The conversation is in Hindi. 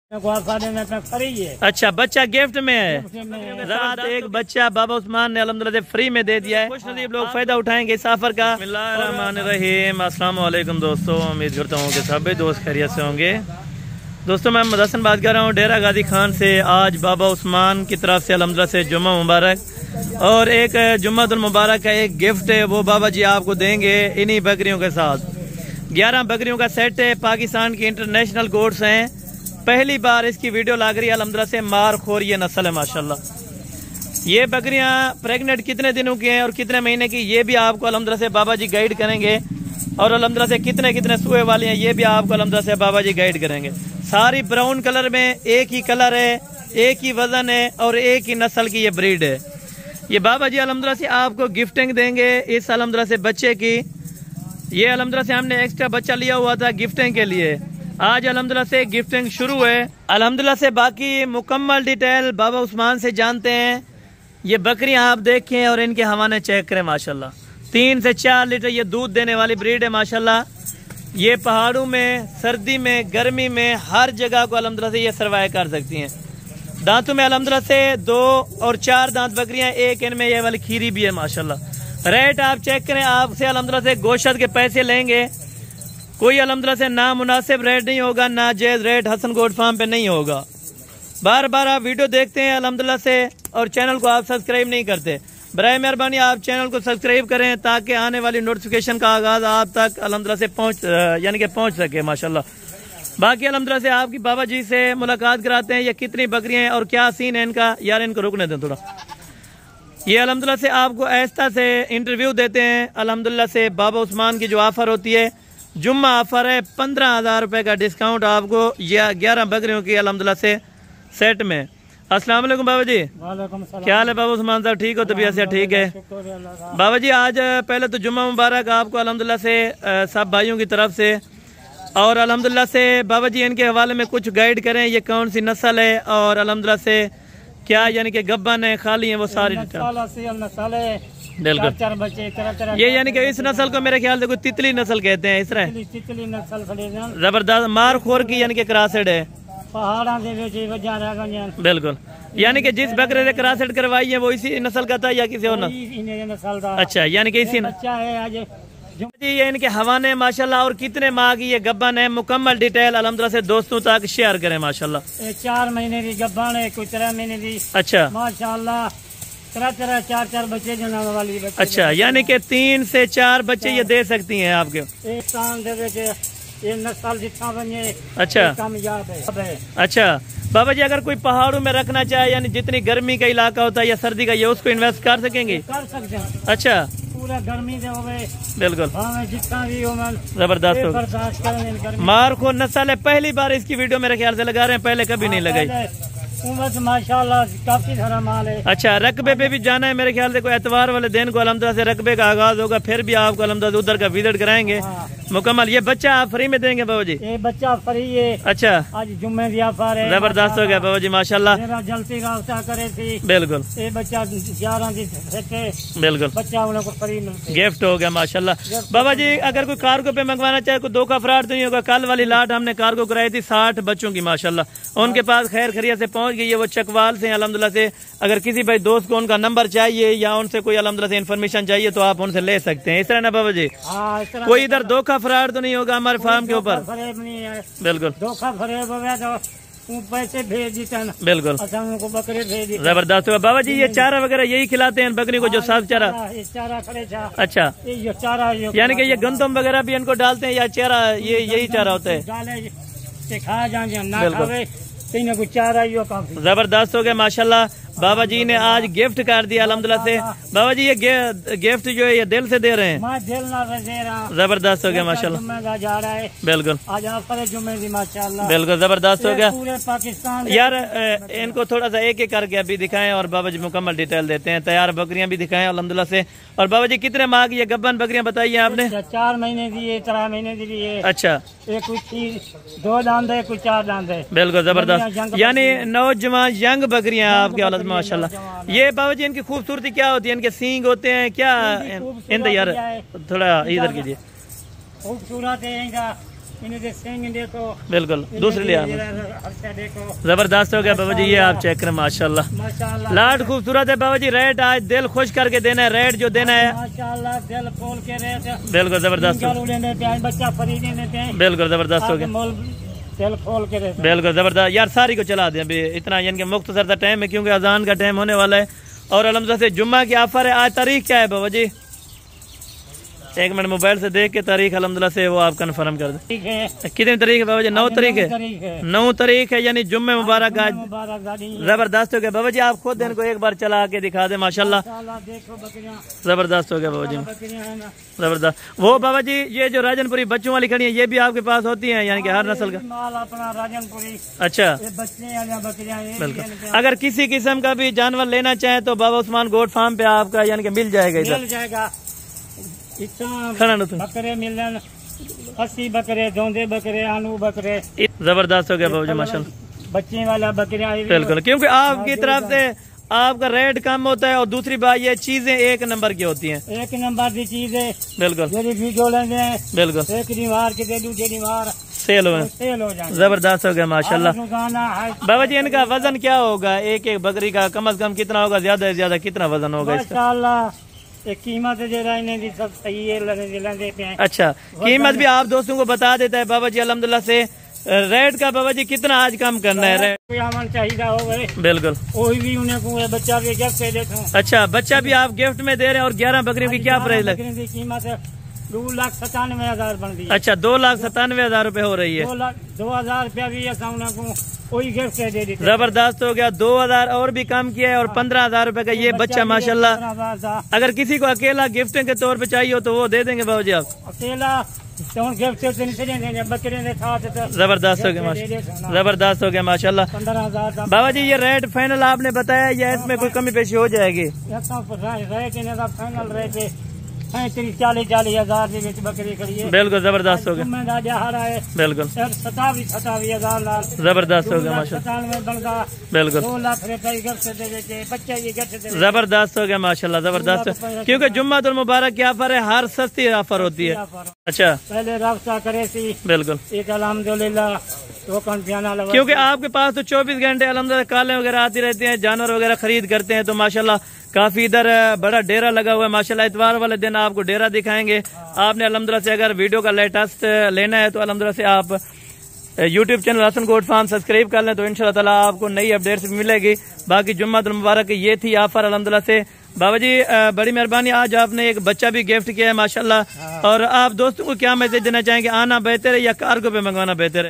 अच्छा, बच्चा गिफ्ट में है। रात एक बच्चा बाबा उस्मान ने अल्हम्दुलिल्लाह से फ्री में दे दिया है। खुश नसीब लोग फायदा उठाएंगे इस ऑफर का। बिस्मिल्लाहिर्रहमानिर्रहीम। अस्सलाम वालेकुम दोस्तों, उम्मीद करता हूँ कि सभी दोस्त खैरियत से होंगे। दोस्तों, मैं मदसन बात कर रहा हूँ डेरा गाजी खान से। आज बाबा उस्मान की तरफ से अल्हम्दुलिल्लाह से जुम्मा मुबारक और एक जुम्मातुल मुबारक का एक गिफ्ट है, वो बाबा जी आपको देंगे इन्हीं बकरियों के साथ। 11 बकरियों का सेट है, पाकिस्तान की इंटरनेशनल गोड्स हैं। पहली बार इसकी वीडियो लग रही है अल्हम्दुलिल्लाह से। मार खोर ये नस्ल है माशाल्लाह। ये बकरियां प्रेग्नेंट कितने दिनों की हैं और कितने महीने की, ये भी आपको अल्हम्दुलिल्लाह से बाबा जी गाइड करेंगे। और अल्हम्दुलिल्लाह से कितने कितने सुए वाली हैं, ये भी आपको अल्हम्दुलिल्लाह से बाबा जी गाइड करेंगे। सारी ब्राउन कलर में, एक ही कलर है, एक ही वजन है और एक ही नस्ल की ये ब्रीड है। ये बाबा जी अल्हम्दुलिल्लाह से आपको गिफ्टिंग देंगे इस अल्हम्दुलिल्लाह से बच्चे की। ये अल्हम्दुलिल्लाह से हमने एक्स्ट्रा बच्चा लिया हुआ था गिफ्टिंग के लिए। आज अल्हम्दुलिल्लाह से गिफ्टिंग शुरू है अल्हम्दुलिल्लाह से। बाकी मुकम्मल डिटेल बाबा उस्मान से जानते हैं। ये बकरियां आप देखें और इनके हवाने चेक करें माशाल्लाह। 3 से 4 लीटर ये दूध देने वाली ब्रीड है माशाल्लाह। ये पहाड़ों में, सर्दी में, गर्मी में, हर जगह को अल्हम्दुलिल्लाह से ये सर्वाइव कर सकती हैं। दांतों में अल्हम्दुलिल्लाह से 2 और 4 दांत बकरियां, एक इनमें ये वाली खीरी भी है माशाल्लाह। रेट आप चेक करें, आपसे अल्हम्दुलिल्लाह से गोश्त के पैसे लेंगे। कोई अल्हम्दुलिल्लाह से ना मुनासिब रेट नहीं होगा, ना जायज रेट हसन गोट फार्म पे नहीं होगा। बार बार आप वीडियो देखते हैं अल्हम्दुलिल्लाह से और चैनल को आप सब्सक्राइब नहीं करते। बराए मेहरबानी आप चैनल को सब्सक्राइब करें ताकि आने वाली नोटिफिकेशन का आगाज आप तक अल्हम्दुलिल्लाह से पहुंच सके माशाल्लाह। बाकी अल्हम्दुलिल्लाह से आपकी बाबा जी से मुलाकात कराते हैं। ये कितनी बकरियां हैं और क्या सीन है इनका। यार इनको रुकने दें थोड़ा। ये अल्हम्दुलिल्लाह से आपको आहिस्ता से इंटरव्यू देते हैं अल्हम्दुलिल्लाह से। बाबा उस्मान की जो ऑफर होती है, जुम्मा ऑफर है, 15,000 रुपए का डिस्काउंट आपको या 11 बकरियों की अल्हम्दुलिल्लाह से सेट में। अस्सलाम वालेकुम बाबा जी। वालेकुम सलाम। क्या हाल है बाबा उस्मान साहब, ठीक हो? तबीयत से ठीक है बाबा जी। आज पहले तो जुम्मा मुबारक आपको अल्हम्दुलिल्लाह से सब भाइयों की तरफ से। और अल्हम्दुलिल्लाह से बाबा जी इनके हवाले में कुछ गाइड करें, ये कौन सी नस्ल है और अल्हम्दुलिल्लाह से क्या यानी कि गब्बन है, खाली है, वो सारी बिल्कुल। ये यानी कि इस नस्ल को मेरे ख्याल से कोई तितली नस्ल कहते हैं, इस तरह तितली नस्ल जबरदस्त मार खोर की यानी कि क्रॉसड है पहाड़ा बिल्कुल। यानी कि जिस बकरे से क्रॉसड करवाई है वो इसी नस्ल का था या किसी और नस्ल? अच्छा, यानी कि इसी बच्चा है आज जी। ये इनके हवाने माशाल्लाह। और कितने माह की ये गब्बन है, मुकम्मल डिटेल अल्हम्दुलिल्लाह से दोस्तों तक शेयर करें माशाल्लाह। 4 महीने की गब्बन है, कोई 3 महीने की। अच्छा माशाल्लाह, 4 बच्चे जनाने वाली बच्चे। अच्छा, यानी कि 3 से 4 बच्चे ये दे सकती हैं आपके। एक साल दे ये नस्ल जितना बने अच्छा कामयाब है। अच्छा बाबा जी, अगर कोई पहाड़ों में रखना चाहे, यानी जितनी गर्मी का इलाका होता है या सर्दी का, ये उसको इन्वेस्ट कर सकेंगे? कर सकते हैं। अच्छा, पूरा गर्मी से हो गए बिल्कुल जितना भी हो जबरदस्त हो। मार खो नस्ल है, पहली बार इसकी वीडियो मेरे ख्याल से लगा रहे हैं, पहले कभी नहीं लगाई। माशाल्लाह काफी सारा माल है। अच्छा, रकबे पे भी जाना है मेरे ख्याल से। कोई एतवार वाले दिन को अल्हम्दुलिल्लाह से रकबे का आगाज होगा, फिर भी आपको अल्हम्दुलिल्लाह उधर का विजिट कराएंगे मुकम्मल। ये बच्चा आप फ्री में देंगे बाबा जी? ये बच्चा फ्री है। अच्छा, आज जुम्मे की ऑफर है, जबरदस्त हो गया बाबा जी माशाल्लाह। जल्दी रास्ता करे थी बिल्कुल। ये बच्चा 11 बिल्कुल बच्चा उन लोग को फ्री मिलते गिफ्ट हो गया माशाल्लाह। बाबा जी अगर कोई कार्गो पे मंगवाना चाहे, कोई धोखा फ्रॉड तो नहीं होगा? कल वाली लाट हमने कार्गो कराई थी 60 बच्चों की माशाल्लाह, उनके पास खैर खैरियत से पहुंच गई है। वो चकवाल से अल्हम्दुलिल्लाह से। अगर किसी भाई दोस्त को उनका नंबर चाहिए या उनसे कोई अल्हम्दुलिल्लाह से इन्फॉर्मेशन चाहिए तो आप उनसे ले सकते हैं, इस तरह ना बाबा जी? कोई इधर धोखा फ्रॉड तो नहीं होगा हमारे फार्म के ऊपर? बिल्कुल धोखा फरेब हो गया तो पैसे भेज देते हैं। बिल्कुल उनको बकरे भेज देते। जबरदस्त होगा बाबा जी। ये चारा वगैरह यही खिलाते हैं बकरी को, जो साफ चारा? अच्छा, चारा यानी कि ये गंदम वगैरह भी इनको डालते हैं या चारा ये यही चारा होता है? खा जाए ना खावे कुछ चारा काफी जबरदस्त हो गया माशाल्लाह। बाबा जी ने आज गिफ्ट कर दिया अल्हम्दुलिल्लाह से। बाबा जी ये गिफ्ट जो है ये दिल से दे रहे हैं? मैं दिल ना दे रहा। जबरदस्त हो गया माशाल्लाह। जा रहा है बिल्कुल आज ऑफर है जुम्मे की माशाल्लाह। बिल्कुल जबरदस्त हो गया पूरे पाकिस्तान। यार इनको थोड़ा सा एक एक करके अभी दिखाएं और बाबा जी मुकम्मल डिटेल देते हैं। तैयार बकरियां भी दिखाएं अल्हम्दुलिल्लाह से। और बाबा जी कितने माह की ये गब्बन बकरियां बताइए आपने? 4 महीने की है, 3 महीने की भी है। अच्छा, एक कुछ 2 दांत है, कुछ 4 दांत है। बिल्कुल जबरदस्त, यानी नौजवान यंग बकरियां आपके हालत में माशाल्लाह। ये बाबा जी इनकी खूबसूरती क्या होती है? इनके सींग होते हैं क्या? यार थोड़ा इधर कीजिए। खूबसूरत है इनका इन्हें सिंह देखो, बिल्कुल दूसरी लिया देखो, जबरदस्त हो गया बाबा जी। ये आप चेक करें माशाल्लाह, माशाल्लाह लाट खूबसूरत है बाबा जी। रेट आज दिल खुश करके देना है, रेट जो देना है माशाल्लाह, दिल खोल के रेट बिल्कुल जबरदस्त, बच्चा खरीद देते हैं, बिल्कुल जबरदस्त हो गया, दिल खोल के रेट बिल्कुल जबरदस्त। यार सारी को चला दें अभी, इतना यानी कि मुख्तसर सा टाइम है क्योंकि अजान का टाइम होने वाला है और अल्हम्दुलिल्लाह से जुम्मा की ऑफर है। आज तारीख क्या है बाबा जी? एक मिनट मोबाइल से देख के तारीख अल्हम्दुलिल्लाह से वो आप कंफर्म कर दें। ठीक है, कितनी तारीख है बाबा जी? 9 तारीख है, 9 तारीख है यानी जुम्मे मुबारक आज। जबरदस्त हो गया बाबा जी, आप खुद इनको एक बार चला के दिखा दे माशाल्लाह, देखो बकरियां जबरदस्त हो गया बाबा जी, बकरियां है ना, जबरदस्त। वो बाबा जी ये जो राजनपुरी बच्चों वाली खड़ी है ये भी आपके पास होती है यानी कि हर नस्ल का? माल अपना राजनपुरी, अच्छा ये बच्चे वाली बकरियां ये बिल्कुल। अगर किसी किस्म का भी जानवर लेना चाहे तो बाबा उस्मान गोट फार्म पे आपका यानी कि मिल जाएगा इधर? मिल जाएगा, इतना खड़ा ना तुम। बकरे मिलन, 80 बकरे, धोंदे बकरे, आलू बकरे, जबरदस्त हो गया बाबू जी माशाल्लाह, बच्चे वाला बकरियां बिल्कुल। क्योंकि आपकी तरफ से आपका रेट कम होता है और दूसरी बात ये चीजें एक नंबर की होती हैं, एक नंबर की चीज है, बिल्कुल जेडी वीडियो लेंगे बिल्कुल, एक दीवार के दे दूसरी दीवार सेल हो सेल हो जाए, जबरदस्त हो गया माशाल्लाह। रोजाना है बाबा जी इनका वजन क्या होगा? एक एक बकरी का कम से कम कितना होगा, ज्यादा से ज्यादा कितना वजन होगा इसका? माशाल्लाह एक कीमत जो इन्हें भी सब सही है, लेते हैं। अच्छा, कीमत भी आप दोस्तों को बता देता है बाबा जी अल्हम्दुलिल्लाह से। रेट का बाबा जी कितना आज कम करना है रेट? चाहिए हो गए बिल्कुल, वही भी उन्हें को बच्चा भी गिफ्ट से देता हूँ। अच्छा बच्चा भी आप गिफ्ट में दे रहे हैं और 11 बकरियों की क्या प्राइस लग? बकरियों की कीमत 2,97,000 बन गई। अच्छा 2,97,000 रुपए हो रही है, 2,000 रुपया भी को वही गिफ्ट दे दी। जबरदस्त हो गया। 2,000 और भी कम किया है और 15,000 रुपए का ये बच्चा माशाल्लाह। अगर किसी को अकेला गिफ्ट के तौर पे चाहिए हो तो वो दे देंगे बाबू जी आप? अकेला तो गिफ्ट बकरे ने जबरदस्त हो गया माशाल्लाह, जबरदस्त हो गया माशाल्लाह। 15,000 बाबा जी ये रेट फाइनल आपने बताया या इसमें कोई कमी पेशी हो जाएगी? फाइनल रेट 40,000 बकरी खड़ी है, बिल्कुल जबरदस्त हो गया, बिल्कुल 27,000 जबरदस्त हो गया माशाल्लाह, बिल्कुल 2 लाख रुपए बच्चे जबरदस्त हो गया माशाल्लाह, जबरदस्त। क्योंकि जुम्मतुल मुबारक की ऑफर है, हर सस्ती ऑफर होती है। अच्छा पहले रास्ता करे सी, बिल्कुल एक अल्हम्दुलिल्लाह क्योंकि आपके पास तो 24 घंटे अल्हम्दुलिल्लाह कालें वगैरह आती रहती हैं, जानवर वगैरह खरीद करते हैं तो माशाल्लाह काफी इधर बड़ा डेरा लगा हुआ है माशाल्लाह। इतवार वाले दिन आपको डेरा दिखाएंगे। आपने अल्हम्दुलिल्लाह से अगर वीडियो का लेटेस्ट लेना है तो अल्हम्दुलिल्लाह से आप YouTube channel Hasan goat farm subscribe कर लें तो इंशाल्लाह ताला आपको नई अपडेट्स मिलेगी। बाकी जुम्मतुल मुबारक ये थी ऑफर अल्हम्दुलिल्लाह से। बाबा जी बड़ी मेहरबानी, आज आपने एक बच्चा भी गिफ्ट किया है माशाल्लाह। और आप दोस्तों को क्या मैसेज देना चाहेंगे? आना बेहतर है या कार्गो पे मंगवाना बेहतर है?